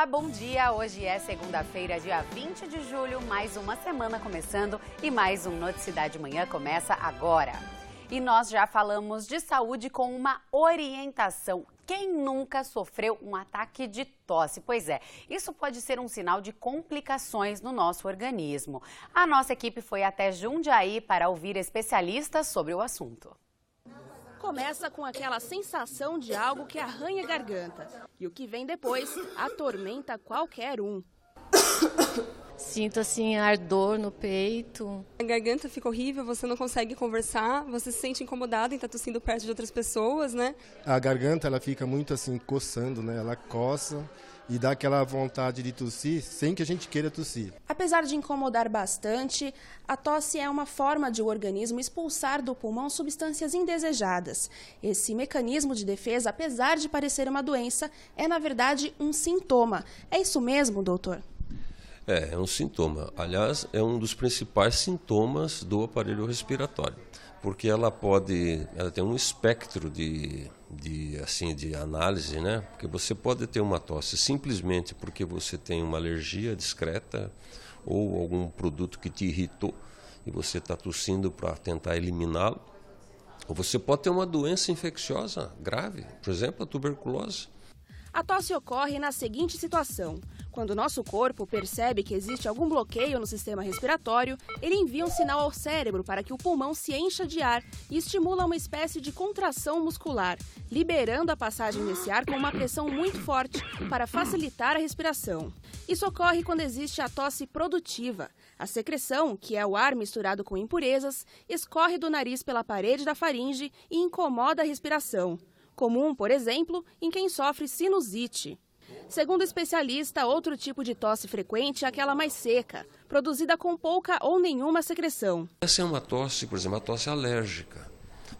Olá, bom dia! Hoje é segunda-feira, dia 20 de julho, mais uma semana começando e mais um Noticidade Manhã começa agora. E nós já falamos de saúde com uma orientação. Quem nunca sofreu um ataque de tosse? Pois é, isso pode ser um sinal de complicações no nosso organismo. A nossa equipe foi até Jundiaí para ouvir especialistas sobre o assunto. Começa com aquela sensação de algo que arranha a garganta. E o que vem depois atormenta qualquer um. Sinto assim ardor no peito. A garganta fica horrível, você não consegue conversar, você se sente incomodado em estar tossindo perto de outras pessoas, né? A garganta ela fica muito assim coçando, né? Ela coça e dá aquela vontade de tossir sem que a gente queira tossir. Apesar de incomodar bastante, a tosse é uma forma de o organismo expulsar do pulmão substâncias indesejadas. Esse mecanismo de defesa, apesar de parecer uma doença, é na verdade um sintoma. É isso mesmo, doutor? É um sintoma. Aliás, é um dos principais sintomas do aparelho respiratório, porque ela tem um espectro de análise, né? Porque você pode ter uma tosse simplesmente porque você tem uma alergia discreta ou algum produto que te irritou e você está tossindo para tentar eliminá-lo. Ou você pode ter uma doença infecciosa grave, por exemplo, a tuberculose. A tosse ocorre na seguinte situação. Quando o nosso corpo percebe que existe algum bloqueio no sistema respiratório, ele envia um sinal ao cérebro para que o pulmão se encha de ar e estimula uma espécie de contração muscular, liberando a passagem desse ar com uma pressão muito forte para facilitar a respiração. Isso ocorre quando existe a tosse produtiva. A secreção, que é o ar misturado com impurezas, escorre do nariz pela parede da faringe e incomoda a respiração. Comum, por exemplo, em quem sofre sinusite. Segundo o especialista, outro tipo de tosse frequente é aquela mais seca, produzida com pouca ou nenhuma secreção. Essa é uma tosse, por exemplo, uma tosse alérgica,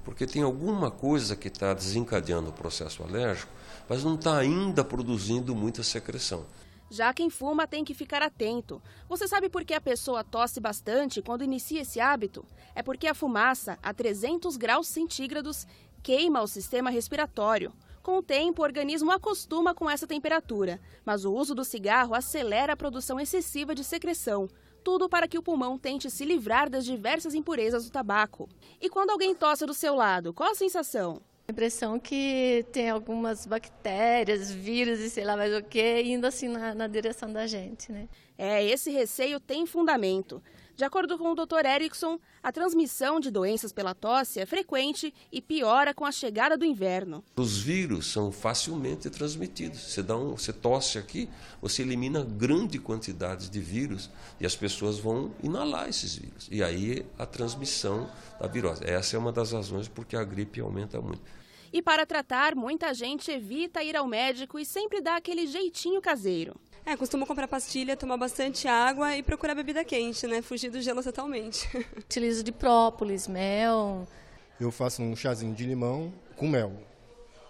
porque tem alguma coisa que está desencadeando o processo alérgico, mas não está ainda produzindo muita secreção. Já quem fuma tem que ficar atento. Você sabe por que a pessoa tosse bastante quando inicia esse hábito? É porque a fumaça, a 300 graus centígrados, queima o sistema respiratório. Com o tempo, o organismo acostuma com essa temperatura, mas o uso do cigarro acelera a produção excessiva de secreção, tudo para que o pulmão tente se livrar das diversas impurezas do tabaco. E quando alguém tosse do seu lado, qual a sensação? A impressão que tem algumas bactérias, vírus e sei lá mais o que, indo assim na direção da gente, né? Esse receio tem fundamento. De acordo com o Dr. Erickson, a transmissão de doenças pela tosse é frequente e piora com a chegada do inverno. Os vírus são facilmente transmitidos. Você tosse aqui, você elimina grande quantidade de vírus e as pessoas vão inalar esses vírus. E aí a transmissão da virose. Essa é uma das razões porque a gripe aumenta muito. E para tratar, muita gente evita ir ao médico e sempre dá aquele jeitinho caseiro. Costumo comprar pastilha, tomar bastante água e procurar bebida quente, né? Fugir do gelo totalmente. Utilizo de própolis, mel. Eu faço um chazinho de limão com mel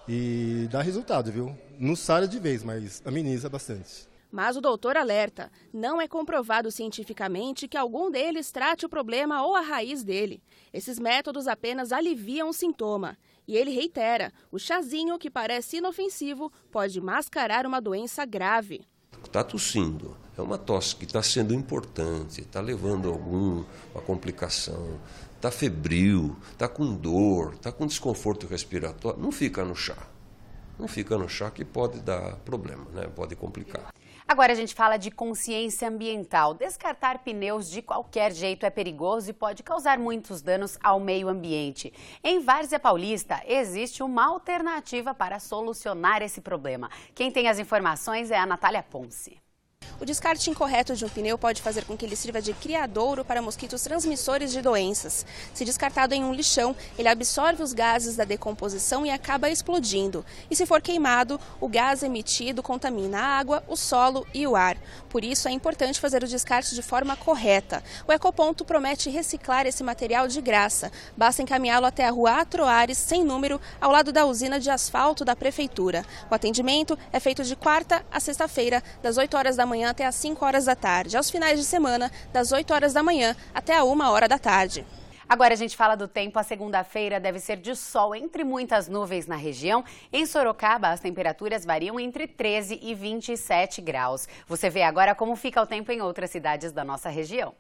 e dá resultado, viu? Não sara de vez, mas ameniza bastante. Mas o doutor alerta, não é comprovado cientificamente que algum deles trate o problema ou a raiz dele. Esses métodos apenas aliviam o sintoma. E ele reitera, o chazinho, que parece inofensivo, pode mascarar uma doença grave. Está tossindo, é uma tosse que está sendo importante, está levando alguma complicação, está febril, está com dor, está com desconforto respiratório, não fica no chá. Não fica no chá que pode dar problema, né? Pode complicar. Agora a gente fala de consciência ambiental. Descartar pneus de qualquer jeito é perigoso e pode causar muitos danos ao meio ambiente. Em Várzea Paulista, existe uma alternativa para solucionar esse problema. Quem tem as informações é a Natália Ponce. O descarte incorreto de um pneu pode fazer com que ele sirva de criadouro para mosquitos transmissores de doenças. Se descartado em um lixão, ele absorve os gases da decomposição e acaba explodindo. E se for queimado, o gás emitido contamina a água, o solo e o ar. Por isso é importante fazer o descarte de forma correta. O Ecoponto promete reciclar esse material de graça. Basta encaminhá-lo até a rua Atroares, sem número, ao lado da usina de asfalto da Prefeitura. O atendimento é feito de quarta a sexta-feira, das 8 horas da manhã até às 5 horas da tarde. Aos finais de semana, das 8 horas da manhã até a 1 hora da tarde. Agora a gente fala do tempo. A segunda-feira deve ser de sol entre muitas nuvens na região. Em Sorocaba, as temperaturas variam entre 13 e 27 graus. Você vê agora como fica o tempo em outras cidades da nossa região.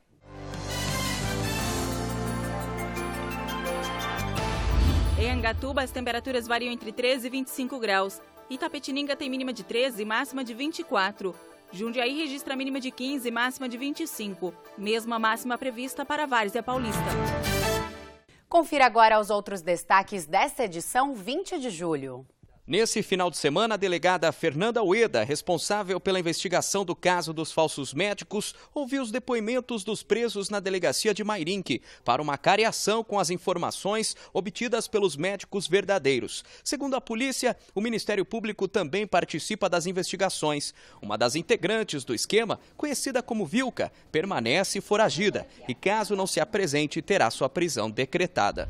Em Angatuba, as temperaturas variam entre 13 e 25 graus. Itapetininga tem mínima de 13 e máxima de 24. Jundiaí registra mínima de 15 e máxima de 25. Mesma máxima prevista para Várzea Paulista. Confira agora os outros destaques desta edição 20 de julho. Nesse final de semana, a delegada Fernanda Ueda, responsável pela investigação do caso dos falsos médicos, ouviu os depoimentos dos presos na delegacia de Mairinque para uma cariação com as informações obtidas pelos médicos verdadeiros. Segundo a polícia, o Ministério Público também participa das investigações. Uma das integrantes do esquema, conhecida como Vilca, permanece foragida e, caso não se apresente, terá sua prisão decretada.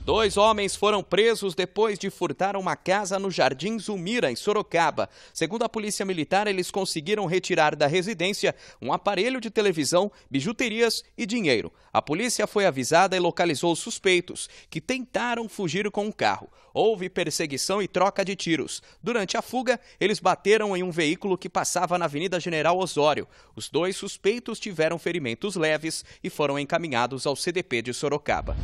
2 homens foram presos depois de furtar uma casa no Jardim Zumira, em Sorocaba. Segundo a Polícia Militar, eles conseguiram retirar da residência um aparelho de televisão, bijuterias e dinheiro. A polícia foi avisada e localizou os suspeitos, que tentaram fugir com um carro. Houve perseguição e troca de tiros. Durante a fuga, eles bateram em um veículo que passava na Avenida General Osório. Os 2 suspeitos tiveram ferimentos leves e foram encaminhados ao CDP de Sorocaba.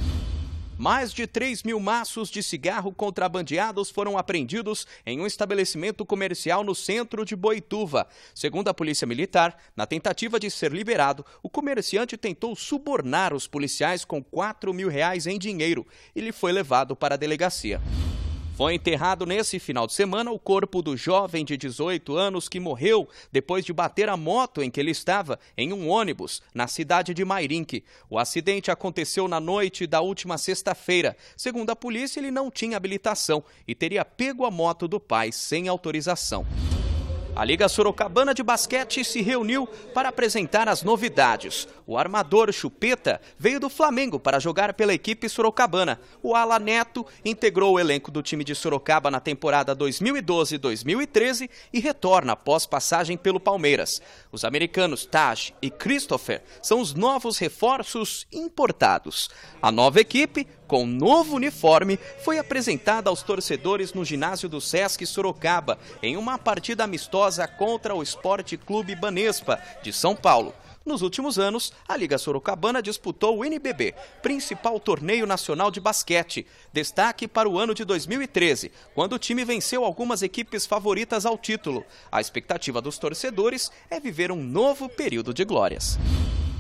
Mais de 3 mil maços de cigarro contrabandeados foram apreendidos em um estabelecimento comercial no centro de Boituva. Segundo a Polícia Militar, na tentativa de ser liberado, o comerciante tentou subornar os policiais com R$4 mil em dinheiro e ele foi levado para a delegacia. Foi enterrado nesse final de semana o corpo do jovem de 18 anos que morreu depois de bater a moto em que ele estava em um ônibus na cidade de Mairinque. O acidente aconteceu na noite da última sexta-feira. Segundo a polícia, ele não tinha habilitação e teria pego a moto do pai sem autorização. A Liga Sorocabana de Basquete se reuniu para apresentar as novidades. O armador Chupeta veio do Flamengo para jogar pela equipe sorocabana. O ala Neto integrou o elenco do time de Sorocaba na temporada 2012-2013 e retorna após passagem pelo Palmeiras. Os americanos Taj e Christopher são os novos reforços importados. A nova equipe, com novo uniforme, foi apresentada aos torcedores no ginásio do Sesc Sorocaba, em uma partida amistosa contra o Esporte Clube Banespa, de São Paulo. Nos últimos anos, a Liga Sorocabana disputou o NBB, principal torneio nacional de basquete. Destaque para o ano de 2013, quando o time venceu algumas equipes favoritas ao título. A expectativa dos torcedores é viver um novo período de glórias.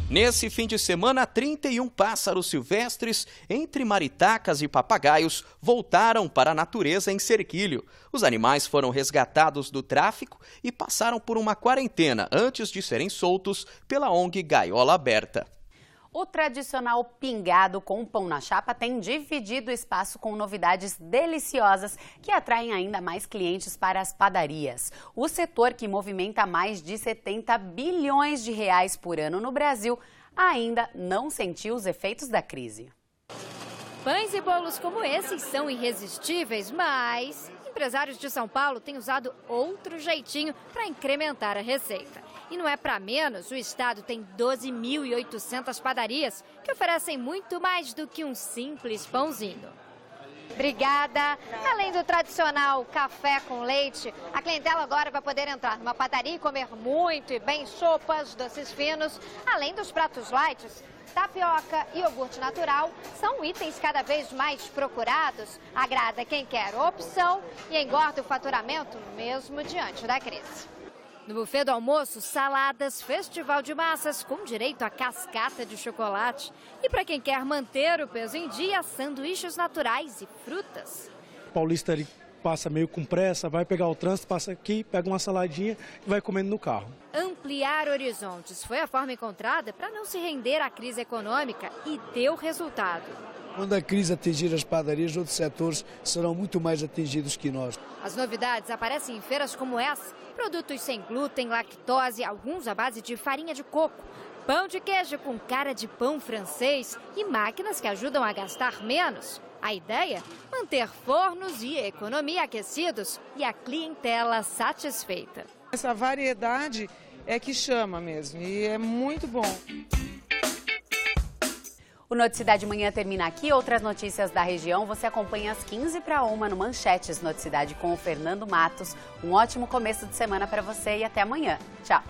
Nesse fim de semana, 31 pássaros silvestres, entre maritacas e papagaios, voltaram para a natureza em Cerquilho. Os animais foram resgatados do tráfico e passaram por uma quarentena antes de serem soltos pela ONG Gaiola Aberta. O tradicional pingado com pão na chapa tem dividido o espaço com novidades deliciosas que atraem ainda mais clientes para as padarias. O setor, que movimenta mais de 70 bilhões de reais por ano no Brasil, ainda não sentiu os efeitos da crise. Pães e bolos como esses são irresistíveis, mas empresários de São Paulo têm usado outro jeitinho para incrementar a receita. E não é para menos, o estado tem 12.800 padarias que oferecem muito mais do que um simples pãozinho. Obrigada. Além do tradicional café com leite, a clientela agora vai poder entrar numa padaria e comer muito e bem sopas, doces finos, além dos pratos light. Tapioca e iogurte natural são itens cada vez mais procurados, agrada quem quer opção e engorda o faturamento mesmo diante da crise. No buffet do almoço, saladas, festival de massas com direito a cascata de chocolate. E para quem quer manter o peso em dia, sanduíches naturais e frutas. O paulista ele passa meio com pressa, vai pegar o trânsito, passa aqui, pega uma saladinha e vai comendo no carro. Ampliar horizontes foi a forma encontrada para não se render à crise econômica e deu resultado. Quando a crise atingir as padarias, outros setores serão muito mais atingidos que nós. As novidades aparecem em feiras como essa. Produtos sem glúten, lactose, alguns à base de farinha de coco, pão de queijo com cara de pão francês e máquinas que ajudam a gastar menos. A ideia? Manter fornos e economia aquecidos e a clientela satisfeita. Essa variedade é que chama mesmo e é muito bom. O Noticidade Manhã termina aqui. Outras notícias da região você acompanha às 12h para 1 no Manchetes Noticidade com o Fernando Matos. Um ótimo começo de semana para você e até amanhã. Tchau!